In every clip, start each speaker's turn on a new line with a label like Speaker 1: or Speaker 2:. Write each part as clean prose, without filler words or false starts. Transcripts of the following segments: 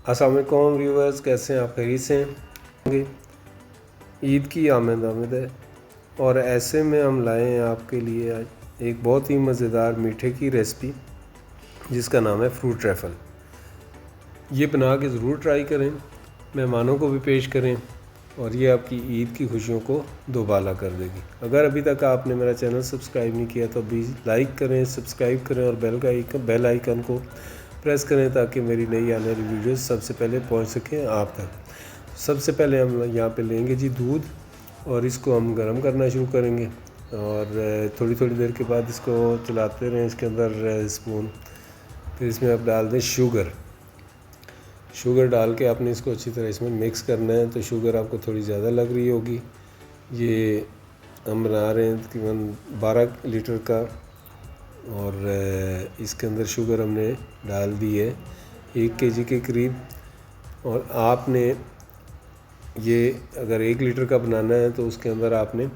Speaker 1: अस्सलाम वालेकुम व्यूअर्स, कैसे हैं आप? खैरियत से होंगे। ईद की आमद है और ऐसे में हम लाए हैं आपके लिए आज एक बहुत ही मज़ेदार मीठे की रेसिपी जिसका नाम है फ्रूट ट्रैफल। ये बना के ज़रूर ट्राई करें, मेहमानों को भी पेश करें और ये आपकी ईद की खुशियों को दोबाला कर देगी। अगर अभी तक आपने मेरा चैनल सब्सक्राइब नहीं किया तो प्लीज़ लाइक करें, सब्सक्राइब करें और बेल आइकन को प्रेस करें ताकि मेरी नई आने वाली वीडियोस सबसे पहले पहुंच सकें आप तक। सबसे पहले हम यहाँ पे लेंगे जी दूध और इसको हम गर्म करना शुरू करेंगे और थोड़ी थोड़ी देर के बाद इसको चलाते रहें। इसके अंदर स्पून, फिर इसमें आप डाल दें शुगर डाल के आपने इसको अच्छी तरह इसमें मिक्स करना है। तो शुगर आपको थोड़ी ज़्यादा लग रही होगी। ये हम बना रहे हैं तकरीबन 12 लीटर का और इसके अंदर शुगर हमने डाल दी है 1 केजी के करीब। और आपने ये अगर 1 लीटर का बनाना है तो उसके अंदर आपने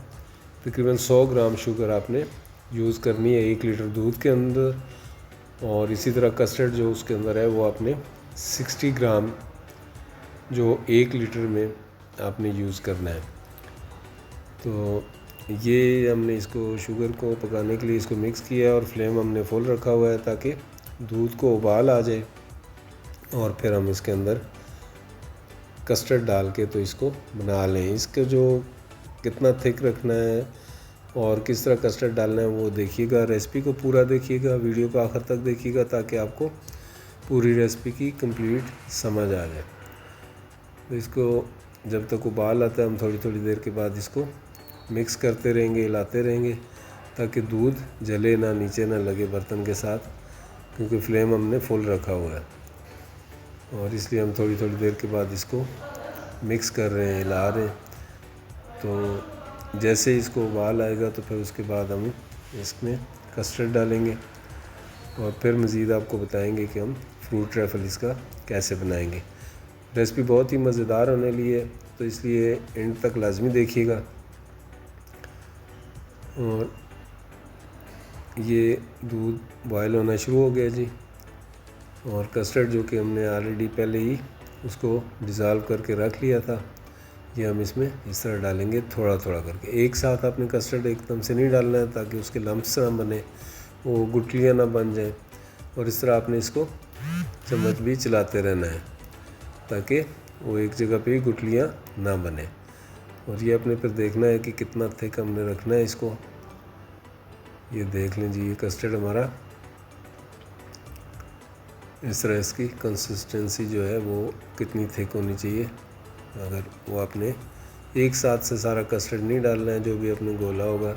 Speaker 1: तकरीबन 100 ग्राम शुगर आपने यूज़ करनी है 1 लीटर दूध के अंदर। और इसी तरह कस्टर्ड जो उसके अंदर है वो आपने 60 ग्राम जो 1 लीटर में आपने यूज़ करना है। तो ये हमने इसको शुगर को पकाने के लिए इसको मिक्स किया और फ्लेम हमने फुल रखा हुआ है ताकि दूध को उबाल आ जाए। और फिर हम इसके अंदर कस्टर्ड डाल के तो इसको बना लें। इसका जो कितना थिक रखना है और किस तरह कस्टर्ड डालना है वो देखिएगा, रेसिपी को पूरा देखिएगा, वीडियो को आखिर तक देखिएगा ताकि आपको पूरी रेसिपी की कंप्लीट समझ आ जाए। तो इसको जब तक उबाल आता है हम थोड़ी थोड़ी देर के बाद इसको मिक्स करते रहेंगे, हिलाते रहेंगे ताकि दूध जले ना, नीचे ना लगे बर्तन के साथ, क्योंकि फ्लेम हमने फुल रखा हुआ है। और इसलिए हम थोड़ी थोड़ी देर के बाद इसको मिक्स कर रहे हैं, हिला रहे हैं। तो जैसे इसको उबाल आएगा तो फिर उसके बाद हम इसमें कस्टर्ड डालेंगे और फिर मज़ीद आपको बताएंगे कि हम फ्रूट ट्रैफल इसका कैसे बनाएंगे। रेसिपी बहुत ही मज़ेदार होने वाली है तो इसलिए एंड तक लाजमी देखिएगा। और ये दूध बॉयल होना शुरू हो गया जी और कस्टर्ड जो कि हमने ऑलरेडी पहले ही उसको डिज़ोल्व करके रख लिया था, ये हम इसमें इस तरह डालेंगे थोड़ा थोड़ा करके। एक साथ आपने कस्टर्ड एकदम से नहीं डालना है ताकि उसके लम्प्स ना बने, वो गुठलियाँ ना बन जाए। और इस तरह आपने इसको चम्मच भी चलाते रहना है ताकि वो एक जगह पे ही गुठलियाँ ना बने। और ये अपने फिर देखना है कि कितना थिक हमने रखना है इसको। ये देख लें जी, ये कस्टर्ड हमारा इस तरह इसकी कंसिस्टेंसी जो है वो कितनी थिक होनी चाहिए। अगर वो आपने एक साथ से सारा कस्टर्ड नहीं डालना है जो भी आपने गोला होगा,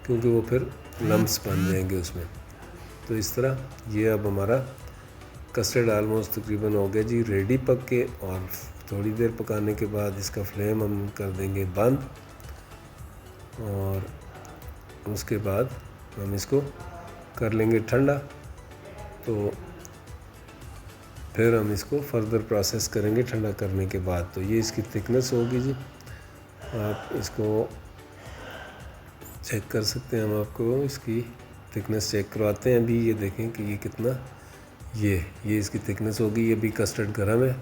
Speaker 1: क्योंकि वो फिर लम्प्स बन जाएंगे उसमें। तो इस तरह ये अब हमारा कस्टर्ड आलमोस्ट तकरीबन हो गया जी रेडी पक के। और थोड़ी देर पकाने के बाद इसका फ्लेम हम कर देंगे बंद और उसके बाद हम इसको कर लेंगे ठंडा। तो फिर हम इसको फर्दर प्रोसेस करेंगे ठंडा करने के बाद। तो ये इसकी थिकनेस होगी जी, आप इसको चेक कर सकते हैं। हम आपको इसकी थिकनेस चेक करवाते हैं अभी। ये देखें कि ये कितना, ये इसकी थिकनेस होगी। ये भी कस्टर्ड गर्म है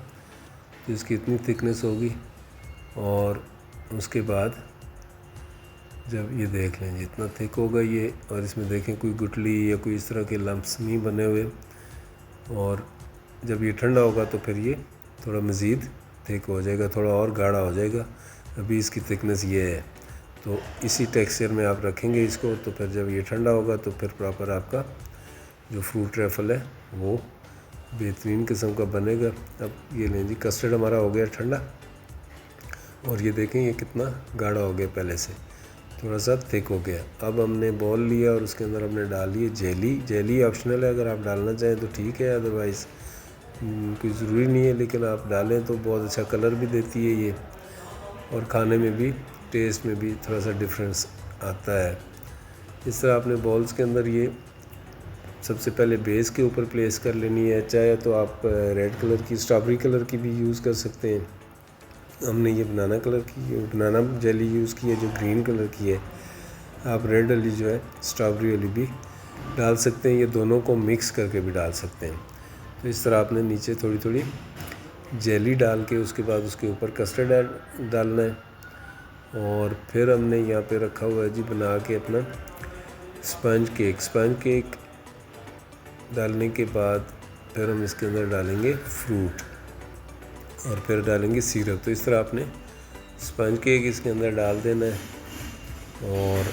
Speaker 1: तो इसकी इतनी थिकनेस होगी। और उसके बाद जब ये देख लें जितना थिक होगा ये, और इसमें देखें कोई गुठली या कोई इस तरह के लम्प्स नहीं बने हुए। और जब ये ठंडा होगा तो फिर ये थोड़ा मज़ीद थिक हो जाएगा, थोड़ा और गाढ़ा हो जाएगा। अभी इसकी थिकनेस ये है। तो इसी टेक्सचर में आप रखेंगे इसको। तो फिर जब ये ठंडा होगा तो फिर प्रॉपर आपका जो फ्रूट ट्रैफल है वो बेहतरीन किस्म का बनेगा। अब ये लें जी, कस्टर्ड हमारा हो गया ठंडा और ये देखें ये कितना गाढ़ा हो गया, पहले से थोड़ा सा थिक हो गया। अब हमने बॉल लिया और उसके अंदर हमने डाल लिए जेली ऑप्शनल है, अगर आप डालना चाहें तो ठीक है, अदरवाइज़ कोई ज़रूरी नहीं है। लेकिन आप डालें तो बहुत अच्छा कलर भी देती है ये और खाने में भी, टेस्ट में भी थोड़ा सा डिफरेंस आता है। इस तरह आपने बॉल्स के अंदर ये सबसे पहले बेस के ऊपर प्लेस कर लेनी है। चाहे तो आप रेड कलर की, स्ट्रॉबेरी कलर की भी यूज़ कर सकते हैं। हमने ये बनाना जेली यूज़ की है जो ग्रीन कलर की है। आप रेड वाली जो है स्ट्रॉबेरी वाली भी डाल सकते हैं, ये दोनों को मिक्स करके भी डाल सकते हैं। तो इस तरह आपने नीचे थोड़ी थोड़ी जेली डाल के उसके बाद उसके ऊपर कस्टर्ड डालना है। और फिर हमने यहाँ पे रखा हुआ है जी बना के अपना स्पंज केक डालने के बाद फिर हम इसके अंदर डालेंगे फ्रूट और फिर डालेंगे सिरप। तो इस तरह आपने स्पंज केक इसके अंदर डाल देना है। और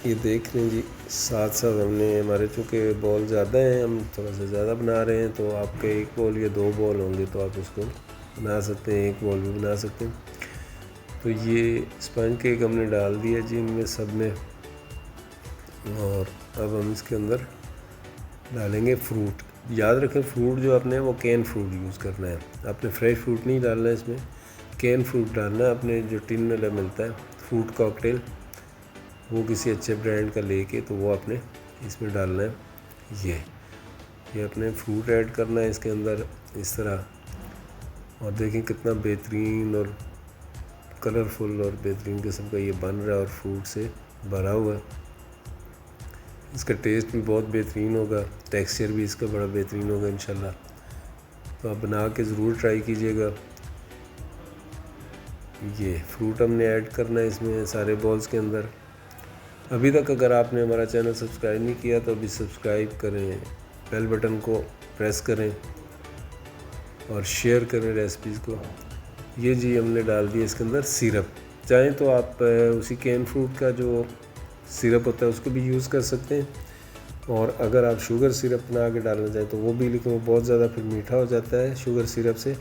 Speaker 1: ये देख लें जी, साथ साथ हमने हमारे चूँकि बॉल ज़्यादा हैं, हम थोड़ा सा ज़्यादा बना रहे हैं, तो आपके 1 बॉल या 2 बॉल होंगे तो आप उसको बना सकते हैं, 1 बॉल भी बना सकते हैं। तो ये स्पंज केक हमने डाल दिया जी इनमें सब में। और अब हम इसके अंदर डालेंगे फ्रूट। याद रखें फ्रूट जो आपने वो कैन फ्रूट यूज़ करना है, आपने फ्रेश फ्रूट नहीं डालना है इसमें, कैन फ्रूट डालना है। आपने जो टिन में मिलता है फ्रूट कॉकटेल, वो किसी अच्छे ब्रांड का लेके तो वो आपने इसमें डालना है। ये अपने फ्रूट ऐड करना है इसके अंदर इस तरह। और देखें कितना बेहतरीन और कलरफुल और बेहतरीन किस्म का ये बन रहा है और फ्रूट से भरा हुआ है। इसका टेस्ट भी बहुत बेहतरीन होगा, टेक्सचर भी इसका बड़ा बेहतरीन होगा इंशाल्लाह। तो आप बना के ज़रूर ट्राई कीजिएगा। ये फ्रूट हमने ऐड करना है इसमें सारे बॉल्स के अंदर। अभी तक अगर आपने हमारा चैनल सब्सक्राइब नहीं किया तो अभी सब्सक्राइब करें, बेल बटन को प्रेस करें और शेयर करें रेसिपीज़ को। ये जी हमने डाल दिया इसके अंदर सिरप। चाहें तो आप उसी कैन फ्रूट का जो सिरप होता है उसको भी यूज़ कर सकते हैं, और अगर आप शुगर सिरप बना के डालना चाहें तो वो भी, लेकिन वो बहुत ज़्यादा फिर मीठा हो जाता है शुगर सिरप से।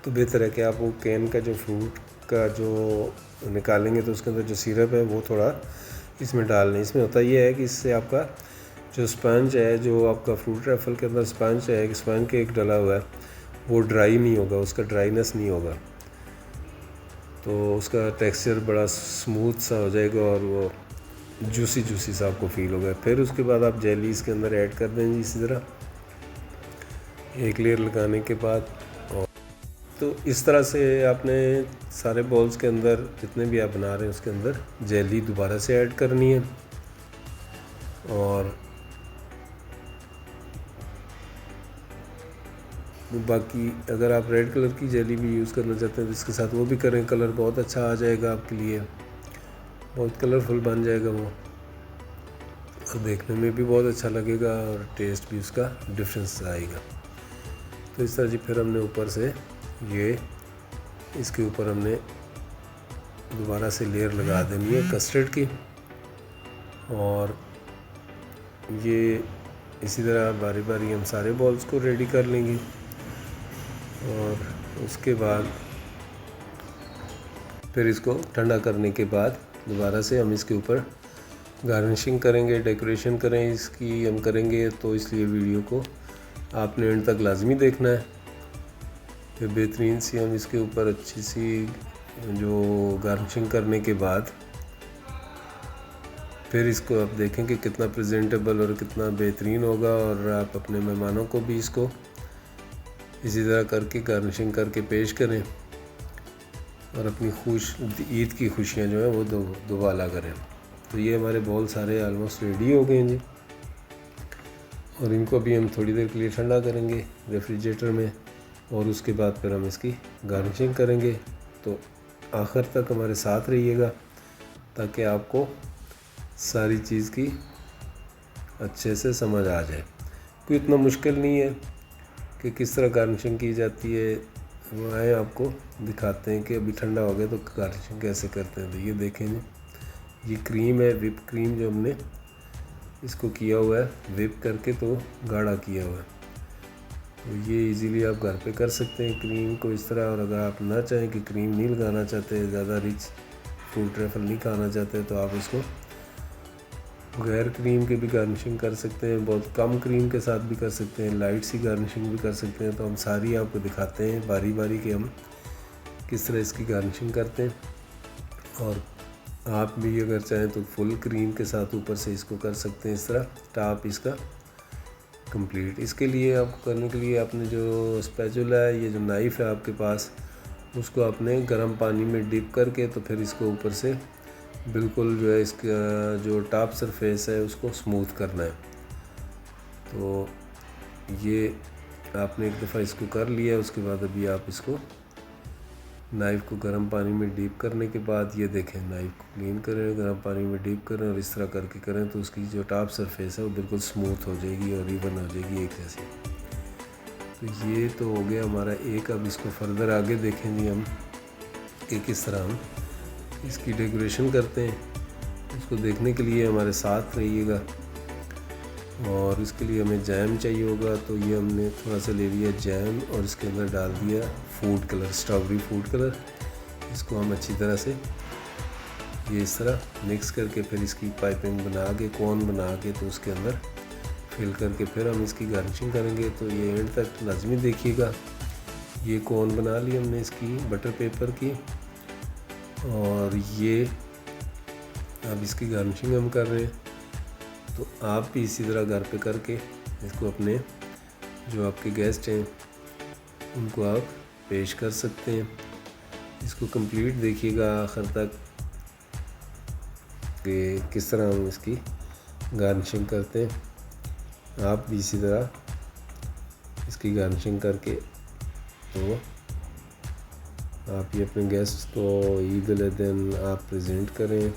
Speaker 1: तो बेहतर है कि आप वो कैन का जो फ्रूट का जो निकालेंगे तो उसके अंदर जो सिरप है वो थोड़ा इसमें डाल लें। इसमें होता ये है कि इससे आपका जो स्पंज है, जो आपका फ्रूट रैफल के अंदर स्पंज है, स्पंज केक डला हुआ है, वो ड्राई नहीं होगा, उसका ड्राइनेस नहीं होगा, तो उसका टेक्सचर बड़ा स्मूथ सा हो जाएगा और वो जूसी सा आपको फील होगा। फिर उसके बाद आप जेली इसके अंदर ऐड कर दें इसी तरह, एक लेयर लगाने के बाद। और तो इस तरह से आपने सारे बॉल्स के अंदर जितने भी आप बना रहे हैं उसके अंदर जेली दोबारा से ऐड करनी है। और बाकी अगर आप रेड कलर की जेली भी यूज़ करना चाहते हैं तो इसके साथ वो भी करें, कलर बहुत अच्छा आ जाएगा आपके लिए, बहुत कलरफुल बन जाएगा वो और देखने में भी बहुत अच्छा लगेगा और टेस्ट भी उसका डिफरेंस आएगा। तो इस तरह जी फिर हमने ऊपर से ये इसके ऊपर हमने दोबारा से लेयर लगा देनी है कस्टर्ड की। और ये इसी तरह बारी बारी हम सारे बॉल्स को रेडी कर लेंगे। और उसके बाद फिर इसको ठंडा करने के बाद दोबारा से हम इसके ऊपर गार्निशिंग करेंगे, डेकोरेशन करें इसकी हम करेंगे। तो इसलिए वीडियो को आपने एंड तक लाजमी देखना है। फिर बेहतरीन सी हम इसके ऊपर अच्छी सी जो गार्निशिंग करने के बाद फिर इसको आप देखें कि कितना प्रेजेंटेबल और कितना बेहतरीन होगा। और आप अपने मेहमानों को भी इसको इसी तरह करके गार्निशिंग करके पेश करें और अपनी ईद की खुशियाँ जो है वो दोबाला करें। तो ये हमारे बॉल सारे ऑलमोस्ट रेडी हो गए हैं जी। और इनको भी हम थोड़ी देर के लिए ठंडा करेंगे रेफ्रिजरेटर में और उसके बाद फिर हम इसकी गार्निशिंग करेंगे। तो आखिर तक हमारे साथ रहिएगा ताकि आपको सारी चीज़ की अच्छे से समझ आ जाए। कोई इतना मुश्किल नहीं है कि किस तरह गार्निशिंग की जाती है, वो आए आपको दिखाते हैं कि अभी ठंडा हो गया तो गार्निशिंग कैसे करते हैं। तो ये देखें जी, ये क्रीम है, विप क्रीम जो हमने इसको किया हुआ है, विप करके तो गाढ़ा किया हुआ है। तो ये इजीली आप घर पे कर सकते हैं क्रीम को इस तरह। और अगर आप ना चाहें कि क्रीम नहीं लगाना चाहते, ज़्यादा रिच फ्रूट रैफल नहीं खाना चाहते, तो आप इसको बगैर क्रीम के भी गार्निशिंग कर सकते हैं, बहुत कम क्रीम के साथ भी कर सकते हैं, लाइट सी गार्निशिंग भी कर सकते हैं। तो हम सारी आपको दिखाते हैं बारी बारी कि हम किस तरह इसकी गार्निशिंग करते हैं। और आप भी अगर चाहें तो फुल क्रीम के साथ ऊपर से इसको कर सकते हैं इस तरह टॉप इसका कंप्लीट। इसके लिए आपको करने के लिए आपने जो स्पैचुला है, ये जो नाइफ़ है आपके पास, उसको आपने गर्म पानी में डिप करके तो फिर इसको ऊपर से बिल्कुल जो है इसका जो टॉप सरफेस है उसको स्मूथ करना है। तो ये आपने एक दफ़ा इसको कर लिया, उसके बाद अभी आप इसको नाइफ़ को गर्म पानी में डीप करने के बाद ये देखें, नाइफ़ को क्लीन करें, गर्म पानी में डीप करें और इस तरह करके करें तो उसकी जो टॉप सरफेस है वो बिल्कुल स्मूथ हो जाएगी और इवन हो जाएगी एक जैसी। तो ये तो हो गया हमारा एक। अब इसको फर्दर आगे देखेंगे हम कि किस तरह हम इसकी डेकोरेशन करते हैं। इसको देखने के लिए हमारे साथ रहिएगा। और इसके लिए हमें जैम चाहिए होगा, तो ये हमने थोड़ा सा ले लिया जैम और इसके अंदर डाल दिया food colour, strawberry food colour. इसको हम अच्छी तरह से ये इस तरह मिक्स करके फिर इसकी पाइपिंग बना के, कोन बना के, तो उसके अंदर फिल करके फिर हम इसकी गार्निशिंग करेंगे। तो ये एंड तक लाजमी देखिएगा। ये कोन बना ली हमने इसकी बटर पेपर की, और ये अब इसकी गार्निशिंग हम कर रहे हैं। तो आप भी इसी तरह घर पे करके इसको अपने जो आपके गेस्ट हैं उनको आप पेश कर सकते हैं। इसको कंप्लीट देखिएगा आखिर तक कि किस तरह हम इसकी गार्निशिंग करते हैं। आप भी इसी तरह इसकी गार्निशिंग करके तो आप ये अपने गेस्ट को ईद वाले दिन आप प्रेजेंट करें।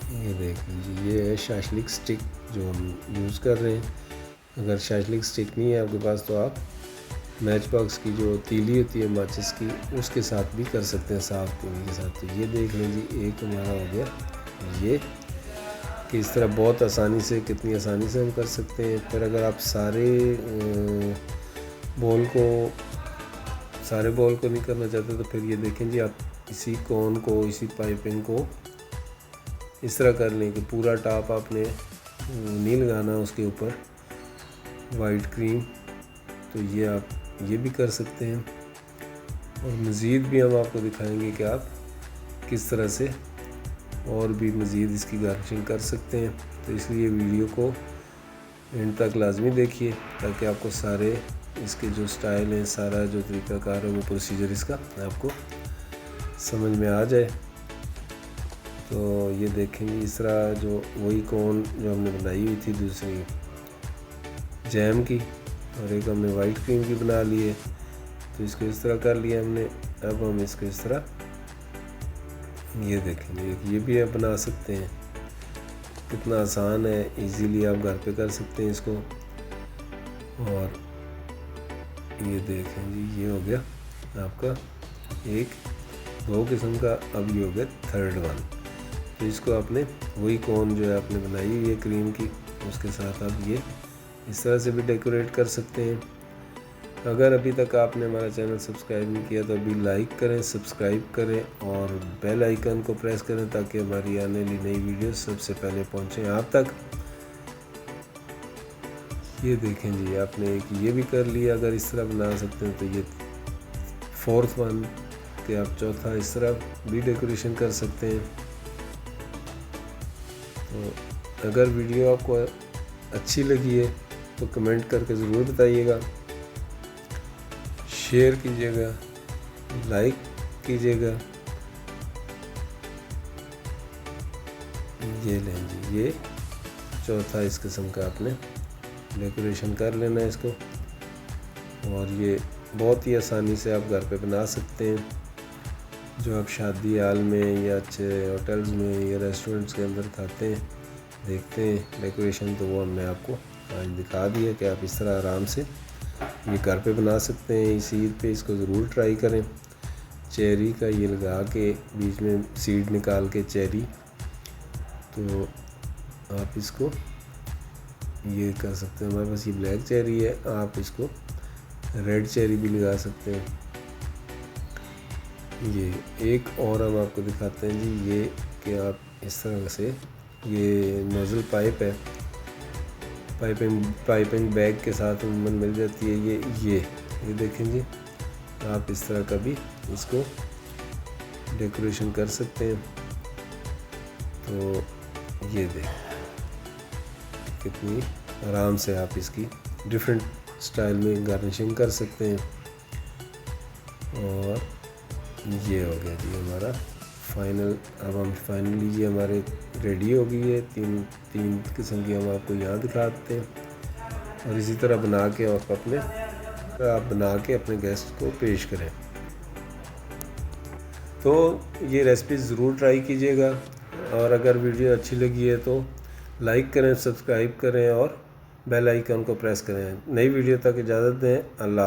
Speaker 1: ये देख लीजिए, ये है शाशलिक स्टिक जो हम यूज़ कर रहे हैं। अगर शाशलिक स्टिक नहीं है आपके पास तो आप मैच बॉक्स की जो तीली होती है माचिस की, उसके साथ भी कर सकते हैं, साफ तीली के साथ। तो ये देख लीजिए, एक हमारा हो गया ये, कि इस तरह बहुत आसानी से, कितनी आसानी से हम कर सकते हैं। फिर अगर आप सारे बॉल को नहीं करना चाहते तो फिर ये देखें जी, आप इसी कोन को, इसी पाइपिंग को इस तरह कर लें कि पूरा टॉप आपने नहीं लगाना उसके ऊपर वाइट क्रीम। तो ये आप ये भी कर सकते हैं। और मज़ीद भी हम आपको दिखाएंगे कि आप किस तरह से और भी मज़ीद इसकी गार्निशिंग कर सकते हैं। तो इसलिए वीडियो को एंड तक लाजमी देखिए ताकि आपको सारे इसके जो स्टाइल हैं, सारा जो तरीक़ाकार है, वो प्रोसीजर इसका आपको समझ में आ जाए। तो ये देखेंगे इस तरह जो वही कोन जो हमने बनाई हुई थी दूसरी जैम की, और एक हमने वाइट क्रीम की बना ली है। तो इसको इस तरह कर लिया हमने। अब हम इसको इस तरह ये देखेंगे, ये भी आप बना सकते हैं। कितना आसान है, इजीली आप घर पे कर सकते हैं इसको। और ये देखें जी, ये हो गया आपका एक, दो किस्म का। अब ये हो गया थर्ड वन। तो इसको आपने वही कोन जो है आपने बनाई हुई है क्रीम की, उसके साथ आप ये इस तरह से भी डेकोरेट कर सकते हैं। अगर अभी तक आपने हमारा चैनल सब्सक्राइब नहीं किया तो अभी लाइक करें, सब्सक्राइब करें और बेल आइकन को प्रेस करें ताकि हमारी आने वाली नई वीडियो सबसे पहले पहुंचे आप तक। ये देखें जी, आपने एक ये भी कर लिया। अगर इस तरह बना सकते हैं तो ये फोर्थ वन कि आप चौथा इस तरह भी डेकोरेशन कर सकते हैं। तो अगर वीडियो आपको अच्छी लगी है तो कमेंट करके ज़रूर बताइएगा, शेयर कीजिएगा, लाइक कीजिएगा। ये लें जी, ये चौथा इस किस्म का आपने डेकोरेशन कर लेना है इसको। और ये बहुत ही आसानी से आप घर पे बना सकते हैं। जो आप शादी हाल में या अच्छे होटल्स में या रेस्टोरेंट्स के अंदर खाते हैं, देखते हैं डेकोरेशन, तो वो हमने आपको आज दिखा दिया कि आप इस तरह आराम से ये घर पे बना सकते हैं। इस ईद पे इसको ज़रूर ट्राई करें। चेरी का ये लगा के बीच में सीड निकाल के चेरी, तो आप इसको ये कर सकते हैं। हमारे पास ये ब्लैक चेरी है, आप इसको रेड चेरी भी लगा सकते हैं। ये एक और हम आपको दिखाते हैं जी, ये कि आप इस तरह से, ये नोज़ल पाइप है, पाइपिंग बैग के साथ उम्मन मिल जाती है। ये देखें जी, आप इस तरह का भी इसको डेकोरेशन कर सकते हैं। तो ये देख कितनी आराम से आप इसकी डिफरेंट स्टाइल में गार्निशिंग कर सकते हैं। और ये हो गया जी हमारा फाइनल। अब हम फाइनली ये हमारे रेडी हो गई है। तीन किस्म की हम आपको यहाँ दिखाते हैं। और इसी तरह बना के आप बना के अपने गेस्ट को पेश करें। तो ये रेसिपी ज़रूर ट्राई कीजिएगा, और अगर वीडियो अच्छी लगी है तो लाइक करें, सब्सक्राइब करें और बेल आइकन को प्रेस करें। नई वीडियो तक इजाज़त दें। अल्लाह।